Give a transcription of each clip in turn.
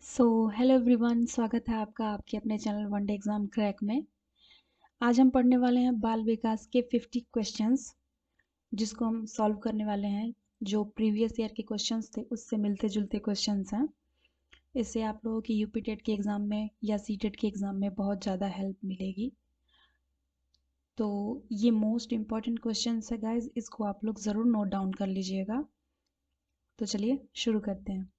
Hello everyone, स्वागत है आपका आपके अपने channel one day exam crack में। आज हम पढ़ने वाले हैं बाल विकास के 50 क्वेश्चंस, जिसको हम सॉल्व करने वाले हैं। जो प्रीवियस ईयर के क्वेश्चंस थे उससे मिलते जुलते क्वेश्चंस हैं। इससे आप लोगों की यूपी टेट के एग्ज़ाम में या सी टेट के एग्ज़ाम में बहुत ज़्यादा हेल्प मिलेगी। तो ये मोस्ट इम्पॉर्टेंट क्वेश्चंस है गाइज, इसको आप लोग ज़रूर नोट डाउन कर लीजिएगा। तो चलिए शुरू करते हैं।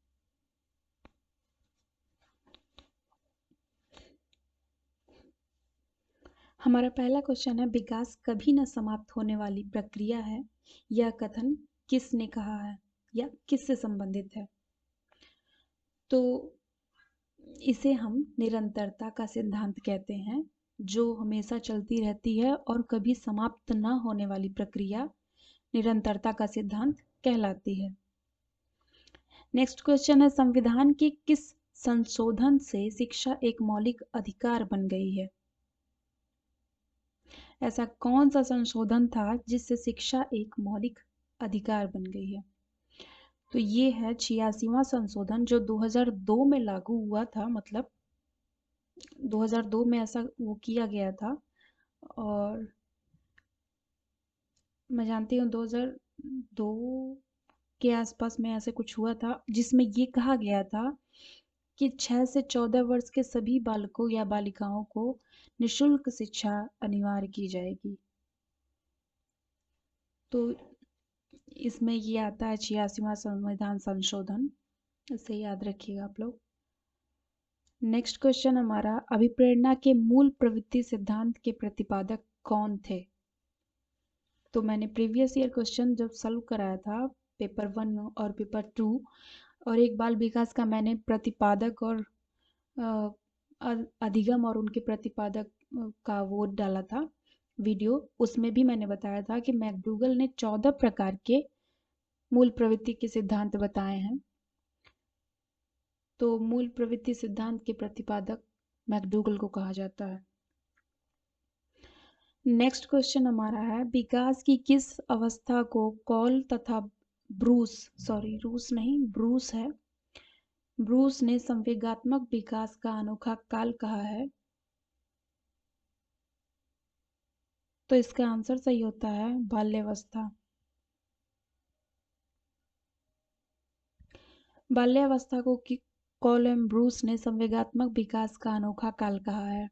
हमारा पहला क्वेश्चन है, विकास कभी न समाप्त होने वाली प्रक्रिया है। यह कथन किसने कहा है या किससे संबंधित है? तो इसे हम निरंतरता का सिद्धांत कहते हैं, जो हमेशा चलती रहती है और कभी समाप्त न होने वाली प्रक्रिया निरंतरता का सिद्धांत कहलाती है। नेक्स्ट क्वेश्चन है, संविधान के किस संशोधन से शिक्षा एक मौलिक अधिकार बन गई है? ऐसा कौन सा संशोधन था जिससे शिक्षा एक मौलिक अधिकार बन गई है? तो ये है 86वां संशोधन, जो 2002 में लागू हुआ था। मतलब 2002 में ऐसा वो किया गया था। और मैं जानती हूँ 2002 के आसपास में ऐसे कुछ हुआ था, जिसमें ये कहा गया था कि 6 से 14 वर्ष के सभी बालकों या बालिकाओं को निःशुल्क शिक्षा अनिवार्य की जाएगी। तो इसमें ये आता है 86वां संविधान संशोधन, इसे याद रखिएगा आप लोग। नेक्स्ट क्वेश्चन हमारा, अभिप्रेरणा के मूल प्रवृत्ति सिद्धांत के प्रतिपादक कौन थे? तो मैंने प्रीवियस ईयर क्वेश्चन जब सॉल्व कराया था, पेपर 1 और पेपर 2, और एक बाल विकास का मैंने प्रतिपादक और अधिगम और उनके प्रतिपादक का वो डाला था वीडियो। उसमें भी मैंने बताया था कि मैकडूगल ने 14 प्रकार के मूल प्रवृत्ति के सिद्धांत बताए हैं। तो मूल प्रवृत्ति सिद्धांत के प्रतिपादक मैकडूगल को कहा जाता है। नेक्स्ट क्वेश्चन हमारा है, विकास की किस अवस्था को कॉल तथा ब्रूस है, ब्रूस ने संवेगात्मक विकास का अनोखा काल कहा है? तो इसका आंसर सही होता है बाल्यावस्था। बाल्यावस्था को कॉल एम ब्रूस ने संवेगात्मक विकास का अनोखा काल कहा है।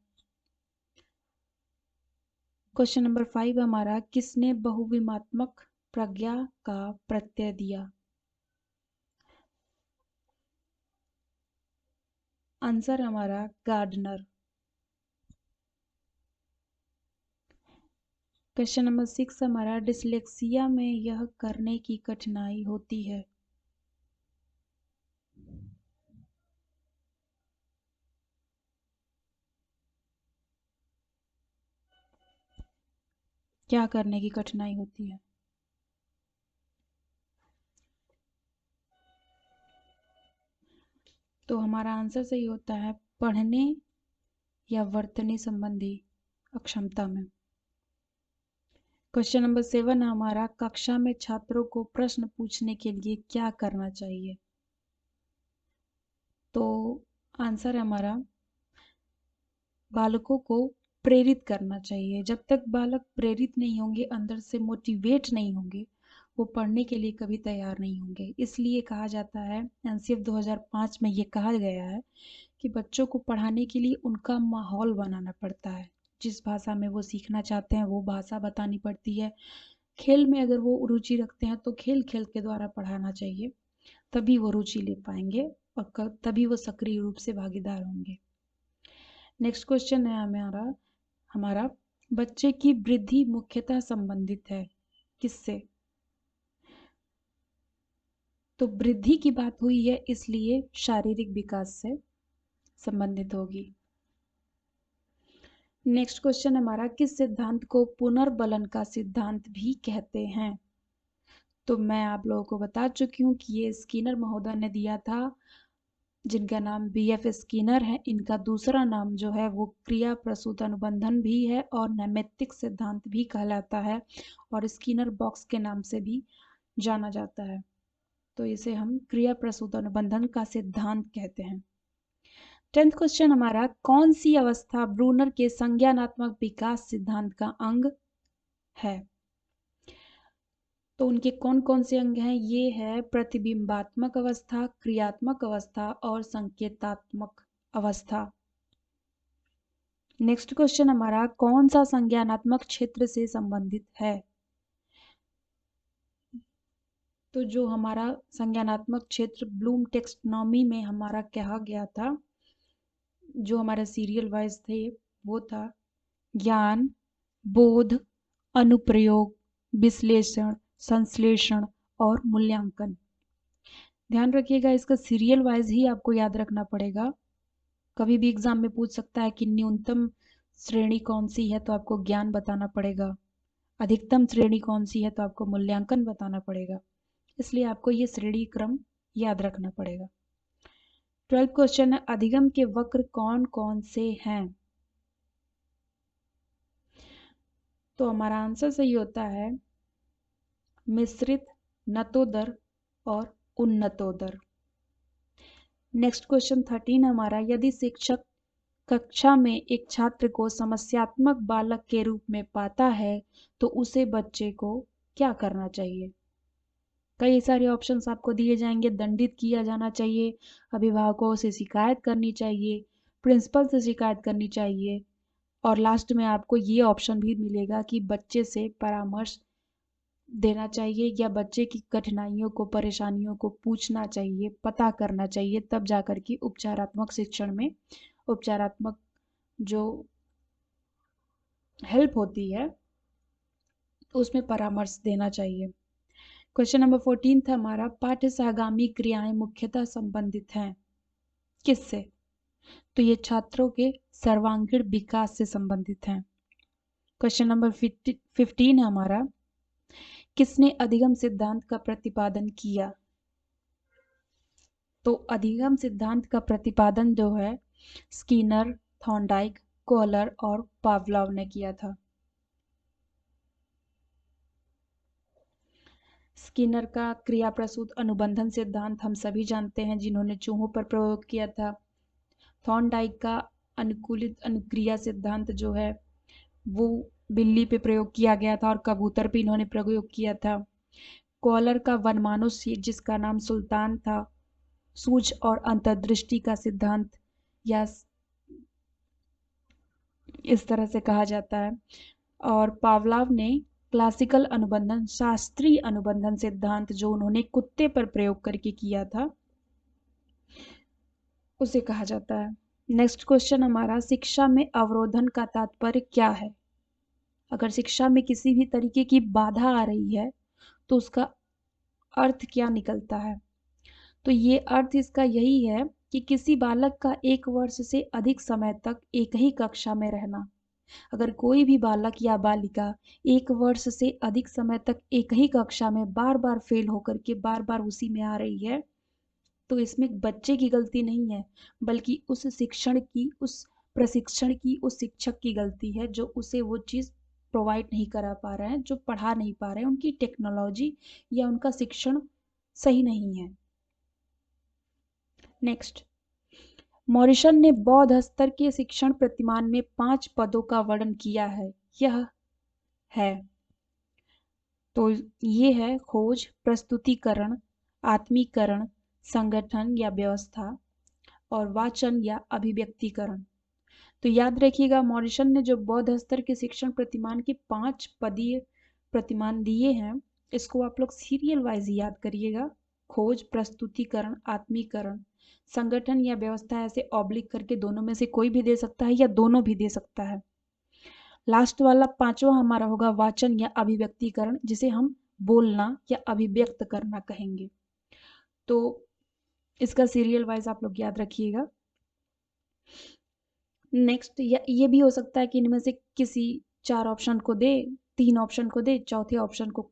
क्वेश्चन नंबर 5 हमारा, किसने बहुविमात्मक प्रज्ञा का प्रत्यय दिया? आंसर हमारा गार्डनर। क्वेश्चन नंबर 6 हमारा, डिसलेक्सिया में यह करने की कठिनाई होती है। क्या करने की कठिनाई होती है? तो हमारा आंसर सही होता है पढ़ने या वर्तनी संबंधी अक्षमता में। क्वेश्चन नंबर 7 हमारा, कक्षा में छात्रों को प्रश्न पूछने के लिए क्या करना चाहिए? तो आंसर हमारा बालकों को प्रेरित करना चाहिए। जब तक बालक प्रेरित नहीं होंगे, अंदर से मोटिवेट नहीं होंगे, वो पढ़ने के लिए कभी तैयार नहीं होंगे। इसलिए कहा जाता है, एनसीएफ 2005 में ये कहा गया है कि बच्चों को पढ़ाने के लिए उनका माहौल बनाना पड़ता है। जिस भाषा में वो सीखना चाहते हैं वो भाषा बतानी पड़ती है। खेल में अगर वो रुचि रखते हैं तो खेल खेल के द्वारा पढ़ाना चाहिए, तभी वो रुचि ले पाएंगे और तभी वो सक्रिय रूप से भागीदार होंगे। नेक्स्ट क्वेश्चन है हमारा हमारा बच्चे की वृद्धि मुख्यतः संबंधित है किससे? तो वृद्धि की बात हुई है, इसलिए शारीरिक विकास से संबंधित होगी। नेक्स्ट क्वेश्चन हमारा, किस सिद्धांत को पुनर्बलन का सिद्धांत भी कहते हैं? तो मैं आप लोगों को बता चुकी हूँ कि ये स्किनर महोदय ने दिया था, जिनका नाम बीएफ स्किनर है। इनका दूसरा नाम जो है वो क्रिया प्रसूत अनुबंधन भी है और नैमित्तिक सिद्धांत भी कहलाता है, और स्किनर बॉक्स के नाम से भी जाना जाता है। तो इसे हम क्रिया प्रसूत अनुबंधन का सिद्धांत कहते हैं। 10th क्वेश्चन हमारा, कौन सी अवस्था ब्रूनर के संज्ञानात्मक विकास सिद्धांत का अंग है? तो उनके कौन कौन से अंग हैं? ये है प्रतिबिंबात्मक अवस्था, क्रियात्मक अवस्था और संकेतात्मक अवस्था। नेक्स्ट क्वेश्चन हमारा, कौन सा संज्ञानात्मक क्षेत्र से संबंधित है? तो जो हमारा संज्ञानात्मक क्षेत्र ब्लूम टेक्सोनॉमी में हमारा कहा गया था, जो हमारे सीरियल वाइज थे, वो था ज्ञान, बोध, अनुप्रयोग, विश्लेषण, संश्लेषण और मूल्यांकन। ध्यान रखिएगा, इसका सीरियल वाइज ही आपको याद रखना पड़ेगा। कभी भी एग्जाम में पूछ सकता है कि न्यूनतम श्रेणी कौन सी है, तो आपको ज्ञान बताना पड़ेगा। अधिकतम श्रेणी कौन सी है, तो आपको मूल्यांकन बताना पड़ेगा। इसलिए आपको ये श्रेणी क्रम याद रखना पड़ेगा। 12th क्वेश्चन है, अधिगम के वक्र कौन कौन से हैं? तो हमारा आंसर सही होता है मिश्रित, नतोदर और उन्नतोदर। नेक्स्ट क्वेश्चन 13 हमारा, यदि शिक्षक कक्षा में एक छात्र को समस्यात्मक बालक के रूप में पाता है तो उसे बच्चे को क्या करना चाहिए? कई सारे ऑप्शंस आपको दिए जाएंगे। दंडित किया जाना चाहिए, अभिभावकों से शिकायत करनी चाहिए, प्रिंसिपल से शिकायत करनी चाहिए, और लास्ट में आपको ये ऑप्शन भी मिलेगा कि बच्चे से परामर्श देना चाहिए या बच्चे की कठिनाइयों को, परेशानियों को पूछना चाहिए, पता करना चाहिए, तब जाकर के उपचारात्मक शिक्षण में उपचारात्मक जो हेल्प होती है उसमें परामर्श देना चाहिए। क्वेश्चन नंबर 14 था हमारा, पाठ्य सहगामी क्रियाएं मुख्यतः संबंधित हैं किससे? तो ये छात्रों के सर्वांगीण विकास से संबंधित हैं। क्वेश्चन नंबर 15 हमारा, किसने अधिगम सिद्धांत का प्रतिपादन किया? तो अधिगम सिद्धांत का प्रतिपादन जो है स्किनर, थॉर्नडाइक, कोहलर और पावलोव ने किया था। स्किनर का क्रिया प्रसूत अनुबंधन सिद्धांत हम सभी जानते हैं, जिन्होंने चूहों पर प्रयोग किया था। थॉर्नडाइक का अनुकूलित अनुक्रिया सिद्धांत जो है वो बिल्ली पे प्रयोग किया गया था और कबूतर पे इन्होंने प्रयोग किया था। कोहलर का वनमानुष, जिसका नाम सुल्तान था, सूझ और अंतर्दृष्टि का सिद्धांत, या इस तरह से कहा जाता है। और पावलोव ने क्लासिकल अनुबंधन, शास्त्रीय अनुबंधन सिद्धांत जो उन्होंने कुत्ते पर प्रयोग करके किया था, उसे कहा जाता है। नेक्स्ट क्वेश्चन हमारा, शिक्षा में अवरोधन का तात्पर्य क्या है? अगर शिक्षा में किसी भी तरीके की बाधा आ रही है तो उसका अर्थ क्या निकलता है? तो ये अर्थ इसका यही है कि किसी बालक का 1 वर्ष से अधिक समय तक एक ही कक्षा में रहना। अगर कोई भी बालक या बालिका 1 वर्ष से अधिक समय तक एक ही कक्षा में बार बार फेल होकर के बार बार उसी में आ रही है, तो इसमें बच्चे की गलती नहीं है, बल्कि उस शिक्षण की, उस प्रशिक्षण की, उस शिक्षक की गलती है जो उसे वो चीज़ प्रोवाइड नहीं करा पा रहे हैं, जो पढ़ा नहीं पा रहे हैं, उनकी टेक्नोलॉजी या उनका शिक्षण सही नहीं है। नेक्स्ट, मॉरिसन ने बौद्ध स्तर के शिक्षण प्रतिमान में 5 पदों का वर्णन किया है। यह है, तो ये है खोज, प्रस्तुतिकरण, आत्मीकरण, संगठन या व्यवस्था और वाचन या अभिव्यक्तिकरण। तो याद रखिएगा, मॉरिसन ने जो बौद्ध स्तर के शिक्षण प्रतिमान के 5 पदीय प्रतिमान दिए हैं, इसको आप लोग सीरियल वाइज याद करिएगा। खोज, प्रस्तुतिकरण, आत्मीकरण, संगठन या व्यवस्था, ऐसे ऑब्लिक करके दोनों में से कोई भी दे सकता है या दोनों भी दे सकता है। लास्ट वाला 5वां हमारा होगा वाचन या अभिव्यक्तिकरण, जिसे हम बोलना या अभिव्यक्त करना कहेंगे। तो इसका सीरियल वाइज आप लोग याद रखिएगा। नेक्स्ट, ये भी हो सकता है कि इनमें से किसी 4 ऑप्शन को दे, 3 ऑप्शन को दे, चौथे ऑप्शन को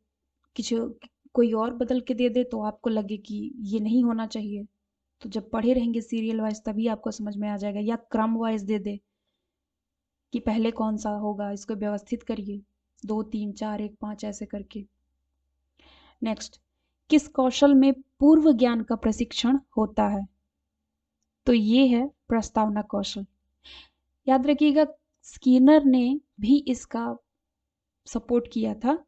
किसी कोई और बदल के दे दे, तो आपको लगे कि ये नहीं होना चाहिए। तो जब पढ़े रहेंगे सीरियल वाइज तभी आपको समझ में आ जाएगा, या क्रम वाइज दे दे कि पहले कौन सा होगा, इसको व्यवस्थित करिए 2 3 4 1 5 ऐसे करके। नेक्स्ट, किस कौशल में पूर्व ज्ञान का प्रशिक्षण होता है? तो ये है प्रस्तावना कौशल। याद रखिएगा, स्किनर ने भी इसका सपोर्ट किया था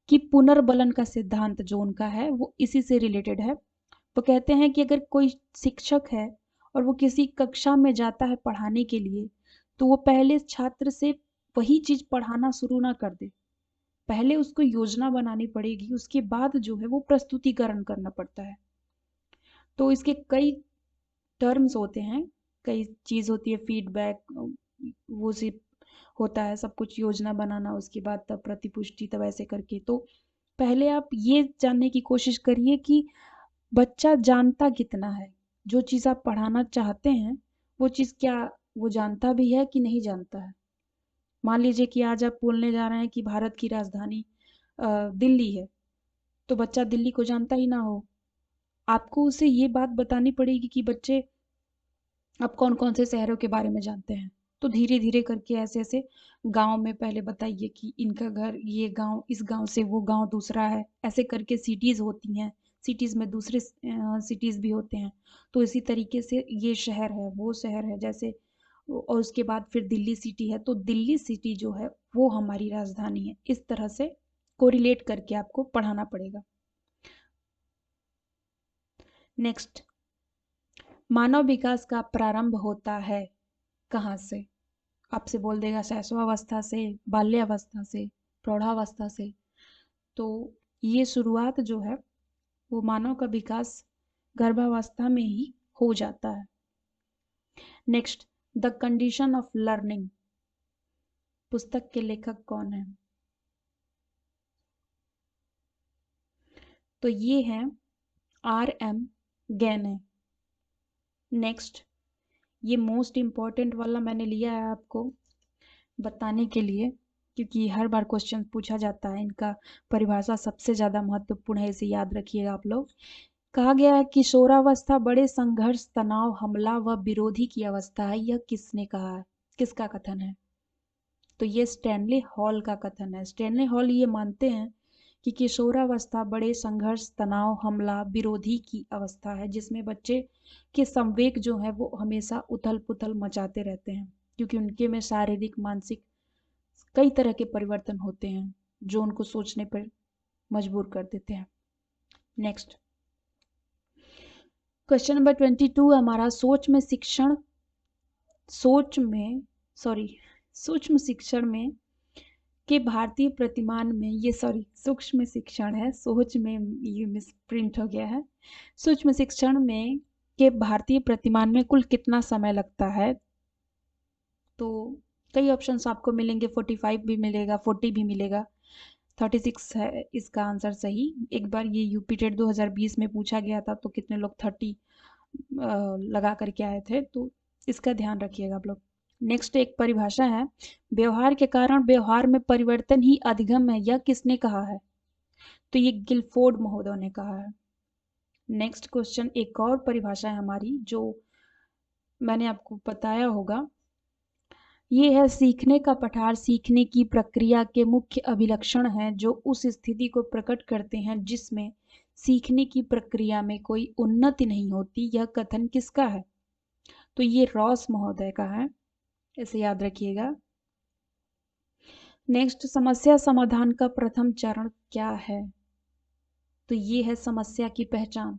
कि पुनर्बलन का सिद्धांत जो उनका है वो इसी से रिलेटेड है। वो कहते हैं कि अगर कोई शिक्षक है और वो किसी कक्षा में जाता है पढ़ाने के लिए, तो वो पहले छात्र से वही चीज पढ़ाना शुरू ना कर दे। पहले उसको योजना बनानी पड़ेगी, उसके बाद जो है वो प्रस्तुतिकरण करना पड़ता है। तो इसके कई टर्म्स होते हैं, कई चीज होती है, फीडबैक, वो सिर्फ होता है सब कुछ, योजना बनाना, उसके बाद तब प्रतिपुष्टि, तब ऐसे करके। तो पहले आप ये जानने की कोशिश करिए कि बच्चा जानता कितना है, जो चीज़ आप पढ़ाना चाहते हैं वो चीज़ क्या वो जानता भी है कि नहीं जानता है। मान लीजिए कि आज आप बोलने जा रहे हैं कि भारत की राजधानी दिल्ली है, तो बच्चा दिल्ली को जानता ही ना हो, आपको उसे ये बात बतानी पड़ेगी कि बच्चे आप कौन कौन से शहरों के बारे में जानते हैं। तो धीरे धीरे करके ऐसे ऐसे गांव में पहले बताइए कि इनका घर ये गांव, इस गांव से वो गांव दूसरा है, ऐसे करके सिटीज होती हैं, सिटीज में दूसरे सिटीज भी होते हैं। तो इसी तरीके से ये शहर है, वो शहर है, जैसे। और उसके बाद फिर दिल्ली सिटी है, तो दिल्ली सिटी जो है वो हमारी राजधानी है। इस तरह से कोरिलेट करके आपको पढ़ाना पड़ेगा। नेक्स्ट, मानव विकास का प्रारंभ होता है कहाँ से? आपसे बोल देगा शैशवावस्था से, बाल्यावस्था से, प्रौढ़ावस्था से। तो ये शुरुआत जो है वो मानव का विकास गर्भावस्था में ही हो जाता है। Next, the condition of learning, पुस्तक के लेखक कौन है? तो ये है R.M. गैने। नेक्स्ट, ये मोस्ट इम्पॉर्टेंट वाला मैंने लिया है आपको बताने के लिए, क्योंकि हर बार क्वेश्चन पूछा जाता है, इनका परिभाषा सबसे ज़्यादा महत्वपूर्ण है, इसे याद रखिएगा आप लोग। कहा गया है किशोरावस्था बड़े संघर्ष, तनाव, हमला व विरोधी की अवस्था है। यह किसने कहा है, किसका कथन है? तो ये स्टैनले हॉल का कथन है। स्टैनले हॉल ये मानते हैं कि किशोरावस्था बड़े संघर्ष, तनाव, हमला, विरोधी की अवस्था है, जिसमें बच्चे के संवेग जो है वो हमेशा उथल पुथल मचाते रहते हैं, क्योंकि उनके में शारीरिक, मानसिक कई तरह के परिवर्तन होते हैं जो उनको सोचने पर मजबूर कर देते हैं। नेक्स्ट, क्वेश्चन नंबर 22 हमारा, सूक्ष्म शिक्षण में के भारतीय प्रतिमान में, ये सूक्ष्म शिक्षण है, सोच में ये मिस प्रिंट हो गया है। सूक्ष्म शिक्षण में के भारतीय प्रतिमान में कुल कितना समय लगता है? तो कई ऑप्शंस आपको मिलेंगे, 45 भी मिलेगा, 40 भी मिलेगा, 36 है इसका आंसर सही। एक बार ये यूपी टेट 2020 में पूछा गया था, तो कितने लोग 30 लगा करके आए थे, तो इसका ध्यान रखिएगा आप लोग। नेक्स्ट एक परिभाषा है, व्यवहार के कारण व्यवहार में परिवर्तन ही अधिगम है। यह किसने कहा है? तो ये गिलफोर्ड महोदय ने कहा है। नेक्स्ट क्वेश्चन, एक और परिभाषा है हमारी जो मैंने आपको बताया होगा, ये है, सीखने का पठार सीखने की प्रक्रिया के मुख्य अभिलक्षण हैं जो उस स्थिति को प्रकट करते हैं जिसमें सीखने की प्रक्रिया में कोई उन्नति नहीं होती। यह कथन किसका है? तो ये रॉस महोदय का है, इसे याद रखिएगा। नेक्स्ट, समस्या समाधान का प्रथम चरण क्या है? तो ये है समस्या की पहचान।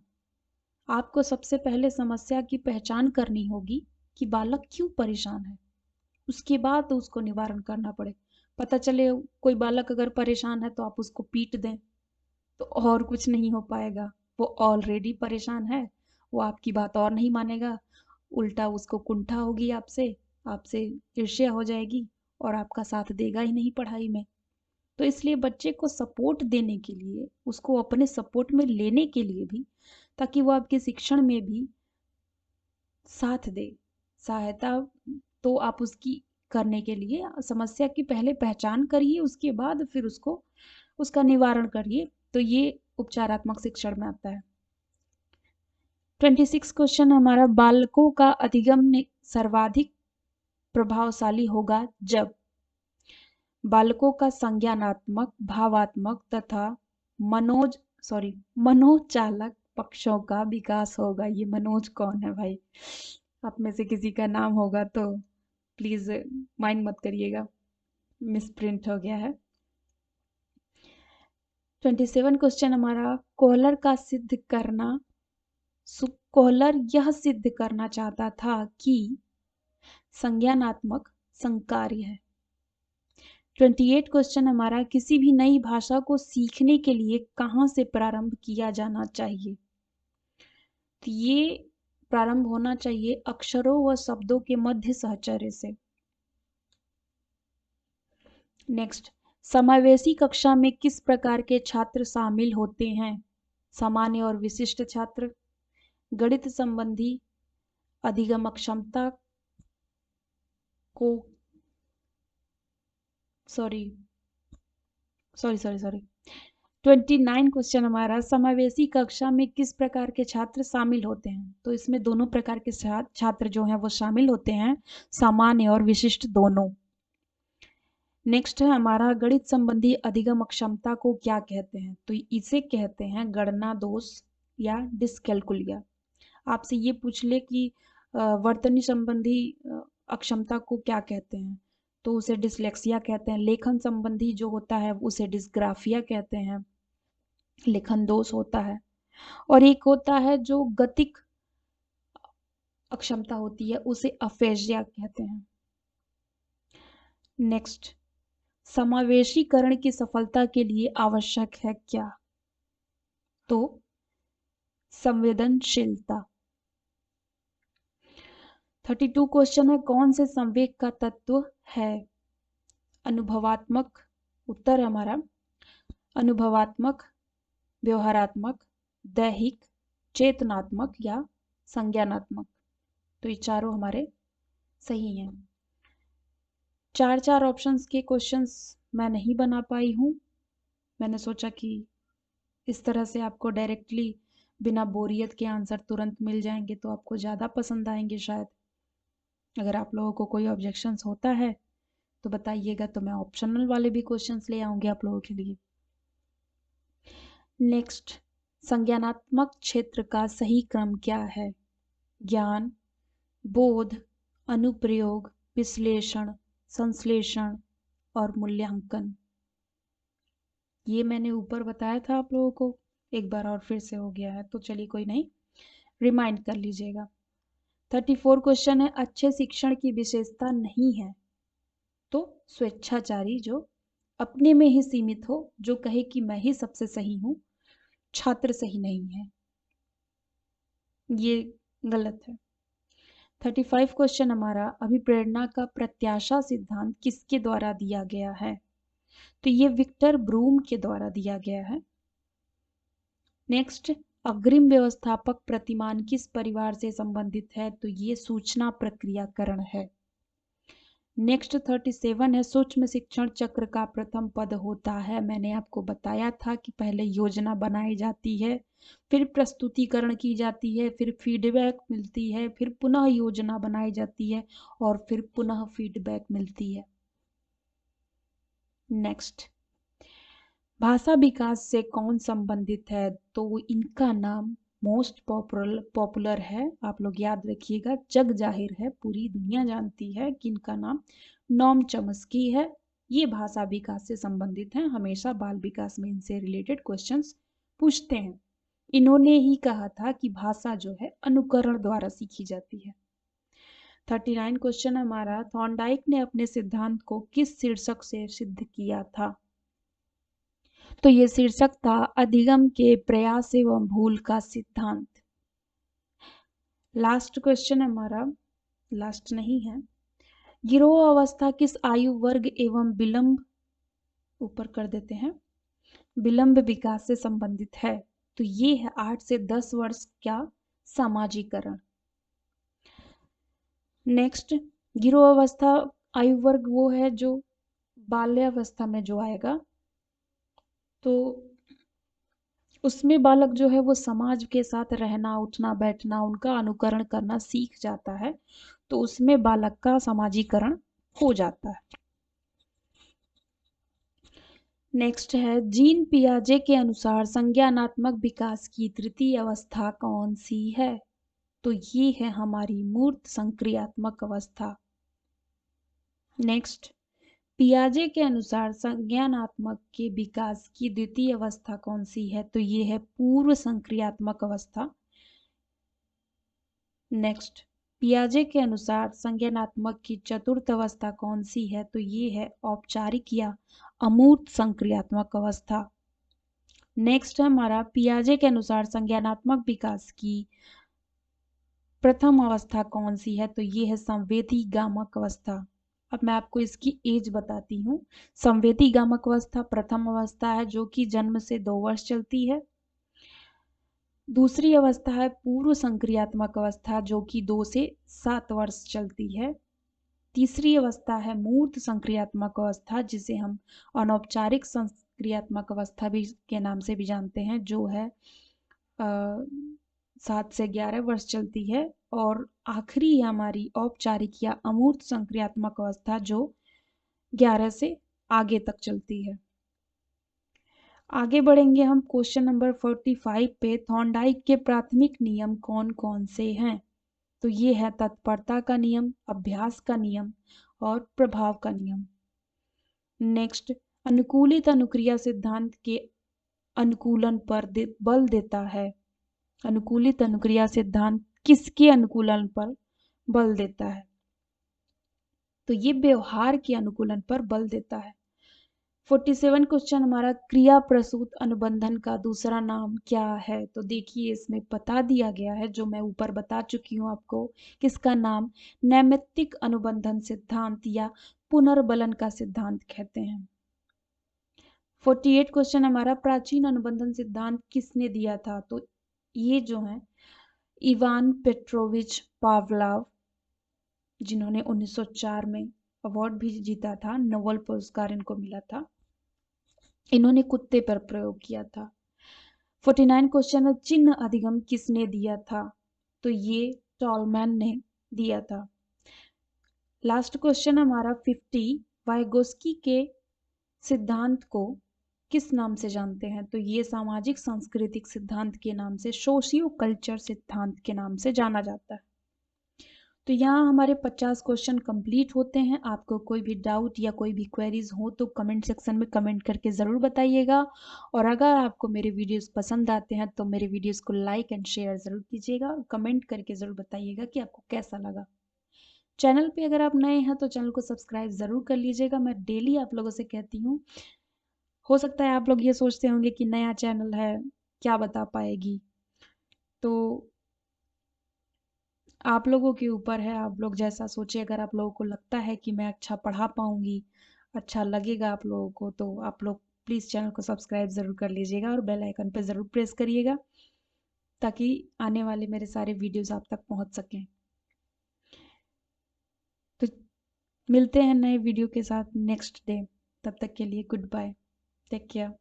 आपको सबसे पहले समस्या की पहचान करनी होगी कि बालक क्यों परेशान है, उसके बाद उसको निवारण करना पड़े। पता चले कोई बालक अगर परेशान है तो आप उसको पीट दें तो और कुछ नहीं हो पाएगा। वो ऑलरेडी परेशान है, वो आपकी बात और नहीं मानेगा, उल्टा उसको कुंठा होगी आपसे, आपसे ईर्ष्या हो जाएगी और आपका साथ देगा ही नहीं पढ़ाई में। तो इसलिए बच्चे को सपोर्ट देने के लिए, उसको अपने सपोर्ट में लेने के लिए भी, ताकि वो आपके शिक्षण में भी साथ दे, सहायता, तो आप उसकी करने के लिए समस्या की पहले पहचान करिए, उसके बाद फिर उसको उसका निवारण करिए। तो ये उपचारात्मक शिक्षण में आता है। 26 क्वेश्चन हमारा, बालकों का अधिगम सर्वाधिक प्रभावशाली होगा जब बालकों का संज्ञानात्मक, भावात्मक तथा मनोचालक पक्षों का विकास होगा। ये मनोज कौन है भाई? आप में से किसी का नाम होगा तो प्लीज माइंड मत करिएगा, मिस प्रिंट हो गया है। 27 क्वेश्चन हमारा, कोहलर का सिद्ध करना, कोहलर यह सिद्ध करना चाहता था कि संज्ञानात्मक संकार्य है। 28 क्वेश्चन हमारा, किसी भी नई भाषा को सीखने के लिए कहाँ से प्रारंभ किया जाना चाहिए? तो ये प्रारंभ होना चाहिए अक्षरों व शब्दों के मध्य सहचर्य से। नेक्स्ट, समावेशी कक्षा में किस प्रकार के छात्र शामिल होते हैं? सामान्य और विशिष्ट छात्र, गणित संबंधी अधिगम क्षमता को सॉरी 29 क्वेश्चन हमारा, समावेशी कक्षा में किस प्रकार के छात्र शामिल होते हैं? तो इसमें दोनों प्रकार के छात्र जो हैं वो शामिल होते हैं, सामान्य और विशिष्ट दोनों। नेक्स्ट है हमारा, गणित संबंधी अधिगम क्षमता को क्या कहते हैं? तो इसे कहते हैं गणना दोष या डिस्कैलकुलिया। आपसे ये पूछ ले कि वर्तनी संबंधी अक्षमता को क्या कहते हैं, तो उसे डिसलेक्सिया कहते हैं। लेखन संबंधी जो होता है उसे डिस्ग्राफिया कहते हैं, लेखन दोष होता है। और एक होता है जो गतिक अक्षमता होती है, उसे अफेजिया कहते हैं। नेक्स्ट, समावेशीकरण की सफलता के लिए आवश्यक है क्या? तो संवेदनशीलता। 32 क्वेश्चन है, कौन से संवेग का तत्व है? अनुभवात्मक, उत्तर है हमारा अनुभवात्मक, व्यवहारात्मक, दैहिक, चेतनात्मक या संज्ञानात्मक। तो ये चारों हमारे सही हैं। 4 ऑप्शंस के क्वेश्चंस मैं नहीं बना पाई हूँ। मैंने सोचा कि इस तरह से आपको डायरेक्टली बिना बोरियत के आंसर तुरंत मिल जाएंगे तो आपको ज़्यादा पसंद आएंगे शायद। अगर आप लोगों को कोई ऑब्जेक्शंस होता है तो बताइएगा, तो मैं ऑप्शनल वाले भी क्वेश्चंस ले आऊंगी आप लोगों के लिए। नेक्स्ट, संज्ञानात्मक क्षेत्र का सही क्रम क्या है? ज्ञान, बोध, अनुप्रयोग, विश्लेषण, संश्लेषण और मूल्यांकन। ये मैंने ऊपर बताया था आप लोगों को, एक बार और फिर से हो गया है तो चलिए कोई नहीं, रिमाइंड कर लीजिएगा। 34 क्वेश्चन है, अच्छे शिक्षण की विशेषता नहीं है तो स्वेच्छाचारी, जो अपने में ही सीमित हो, जो कहे कि मैं ही सबसे सही हूं, छात्र सही नहीं है। ये गलत है। 35 क्वेश्चन हमारा, अभिप्रेरणा का प्रत्याशा सिद्धांत किसके द्वारा दिया गया है? तो ये विक्टर ब्रूम के द्वारा दिया गया है। नेक्स्ट, अग्रिम व्यवस्थापक प्रतिमान किस परिवार से संबंधित है? तो ये सूचना प्रक्रियाकरण है। नेक्स्ट 37 है, सूक्ष्म शिक्षण चक्र का प्रथम पद होता है। मैंने आपको बताया था कि पहले योजना बनाई जाती है, फिर प्रस्तुतिकरण की जाती है, फिर फीडबैक मिलती है, फिर पुनः योजना बनाई जाती है और फिर पुनः फीडबैक मिलती है। नेक्स्ट, भाषा विकास से कौन संबंधित है? तो इनका नाम मोस्ट पॉपुलर है, आप लोग याद रखिएगा, जग जाहिर है, पूरी दुनिया जानती है कि इनका नाम नॉम चॉम्स्की है। ये भाषा विकास से संबंधित हैं, हमेशा बाल विकास में इनसे रिलेटेड क्वेश्चंस पूछते हैं। इन्होंने ही कहा था कि भाषा जो है अनुकरण द्वारा सीखी जाती है। 39 क्वेश्चन हमारा, थॉर्नडाइक ने अपने सिद्धांत को किस शीर्षक से सिद्ध किया था? तो ये शीर्षक था अधिगम के प्रयास एवं भूल का सिद्धांत। लास्ट क्वेश्चन हमारा, लास्ट नहीं है, गिरोह अवस्था किस आयु वर्ग एवं विलंब, ऊपर कर देते हैं, विलंब विकास से संबंधित है? तो ये है 8 से 10 वर्ष का सामाजिकरण। नेक्स्ट, गिरोह अवस्था आयु वर्ग वो है जो बाल्यावस्था में जो आएगा, तो उसमें बालक जो है वो समाज के साथ रहना, उठना बैठना, उनका अनुकरण करना सीख जाता है, तो उसमें बालक का समाजीकरण हो जाता है। नेक्स्ट है, जीन पियाजे के अनुसार संज्ञानात्मक विकास की तृतीय अवस्था कौन सी है? तो ये है हमारी मूर्त संक्रियात्मक अवस्था। नेक्स्ट, पियाजे के अनुसार संज्ञानात्मक के विकास की द्वितीय अवस्था कौन सी है? तो ये है पूर्व संक्रियात्मक अवस्था। नेक्स्ट, पियाजे के अनुसार संज्ञानात्मक की चतुर्थ अवस्था कौन सी है? तो ये है औपचारिक या अमूर्त संक्रियात्मक अवस्था। नेक्स्ट है हमारा, पियाजे के अनुसार संज्ञानात्मक विकास की प्रथम अवस्था कौन सी है? तो ये है संवेदीगामक अवस्था। अब मैं आपको इसकी एज बताती हूँ। संवेदीगामक अवस्था प्रथम अवस्था है जो कि जन्म से 2 वर्ष चलती है। दूसरी अवस्था है पूर्व संक्रियात्मक अवस्था जो कि 2 से 7 वर्ष चलती है। तीसरी अवस्था है मूर्त संक्रियात्मक अवस्था जिसे हम अनौपचारिक संक्रियात्मक अवस्था भी के नाम से भी जानते हैं, जो है 7 से 11 वर्ष चलती है। और आखिरी है हमारी औपचारिक या अमूर्त संक्रियात्मक अवस्था जो 11 से आगे तक चलती है। आगे बढ़ेंगे हम क्वेश्चन नंबर 45 पे। थॉर्नडाइक के प्राथमिक नियम कौन कौन से हैं? तो ये है तत्परता का नियम, अभ्यास का नियम और प्रभाव का नियम। नेक्स्ट, अनुकूलित अनुक्रिया सिद्धांत के अनुकूलन पर बल देता है। अनुकूलित अनुक्रिया सिद्धांत किसके अनुकूलन पर बल देता है? तो ये व्यवहार के अनुकूलन पर बल देता है। 47 क्वेश्चन हमारा, क्रिया प्रसूत अनुबंधन का दूसरा नाम क्या है? तो देखिए इसमें बता दिया गया है, जो मैं ऊपर बता चुकी हूँ आपको, किसका नाम नैमित्तिक अनुबंधन सिद्धांत या पुनर्बलन का सिद्धांत कहते हैं। 48 क्वेश्चन हमारा, प्राचीन अनुबंधन सिद्धांत किसने दिया था? तो ये जो है इवान पेट्रोविच पावलोव, जिन्होंने 1904 में अवार्ड भी जीता था, नोबेल पुरस्कार इनको मिला था। इन्होंने कुत्ते पर प्रयोग किया था। 49 क्वेश्चन है, चिन्ह अधिगम किसने दिया था? तो ये टॉलमैन ने दिया था। लास्ट क्वेश्चन हमारा 50, वाइगोस्की के सिद्धांत को किस नाम से जानते हैं? तो ये सामाजिक सांस्कृतिक सिद्धांत के नाम से, सोशियो कल्चर सिद्धांत के नाम से जाना जाता है। तो यहाँ हमारे 50 क्वेश्चन कंप्लीट होते हैं। आपको कोई भी डाउट या कोई भी क्वेरीज हो तो कमेंट सेक्शन में कमेंट करके ज़रूर बताइएगा। और अगर आपको मेरे वीडियोस पसंद आते हैं तो मेरे वीडियोस को लाइक एंड शेयर ज़रूर कीजिएगा और कमेंट करके ज़रूर बताइएगा कि आपको कैसा लगा। चैनल पे अगर आप नए हैं तो चैनल को सब्सक्राइब ज़रूर कर लीजिएगा। मैं डेली आप लोगों से कहती हूँ। हो सकता है आप लोग ये सोचते होंगे कि नया चैनल है, क्या बता पाएगी, तो आप लोगों के ऊपर है, आप लोग जैसा सोचे। अगर आप लोगों को लगता है कि मैं अच्छा पढ़ा पाऊंगी, अच्छा लगेगा आप लोगों को, तो आप लोग प्लीज़ चैनल को सब्सक्राइब ज़रूर कर लीजिएगा और बेल आइकन पर ज़रूर प्रेस करिएगा ताकि आने वाले मेरे सारे वीडियोस आप तक पहुंच सकें। तो मिलते हैं नए वीडियो के साथ नेक्स्ट डे। तब तक के लिए गुड बाय, टेक केयर।